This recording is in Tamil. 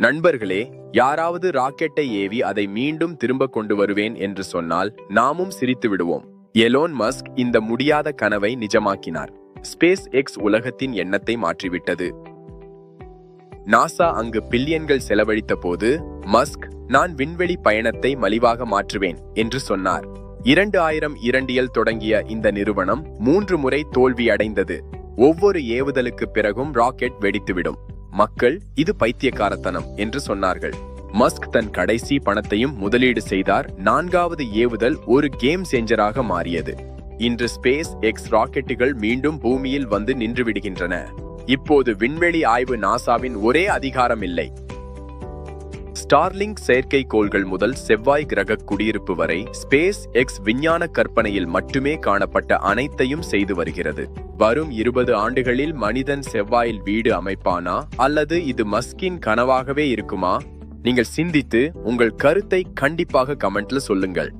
நண்பர்களே, யாராவது ராக்கெட்டை ஏவி அதை மீண்டும் திரும்ப கொண்டு வருவேன் என்று சொன்னால் நாமும் சிரித்து விடுவோம். எலோன் மஸ்க் இந்த முடியாத கனவை நிஜமாக்கினார். ஸ்பேஸ் எக்ஸ் உலகத்தின் எண்ணத்தை மாற்றிவிட்டது. நாசா அங்கு பில்லியன்கள் செலவழித்த போது மஸ்க், நான் விண்வெளி பயணத்தை மலிவாக மாற்றுவேன் என்று சொன்னார். 2002 தொடங்கிய இந்த நிறுவனம் 3 முறை தோல்வி அடைந்தது. ஒவ்வொரு ஏவுதலுக்கு பிறகும் ராக்கெட் வெடித்துவிடும். மக்கள் இது பைத்தியக்காரத்தனம் என்று சொன்னார்கள். மஸ்க் தன் கடைசி பணத்தையும் முதலீடு செய்தார். 4வது ஏவுதல் ஒரு கேம் சேஞ்சராக மாறியது. இன்று ஸ்பேஸ் எக்ஸ் ராக்கெட்டுகள் மீண்டும் பூமியில் வந்து நின்று விடுகின்றன. இப்போது விண்வெளி ஆய்வு நாசாவின் ஒரே அதிகாரம் இல்லை. ஸ்டார்லிங்க் செயற்கைக்கோள்கள் முதல் செவ்வாய் கிரக குடியிருப்பு வரை ஸ்பேஸ் எக்ஸ் விஞ்ஞான கற்பனையில் மட்டுமே காணப்பட்ட அனைத்தையும் செய்து வருகிறது. வரும் 20 ஆண்டுகளில் மனிதன் செவ்வாயில் வீடு அமைப்பானா அல்லது இது மஸ்கின் கனவாகவே இருக்குமா? நீங்கள் சிந்தித்து உங்கள் கருத்தை கண்டிப்பாக கமெண்ட்ல சொல்லுங்கள்.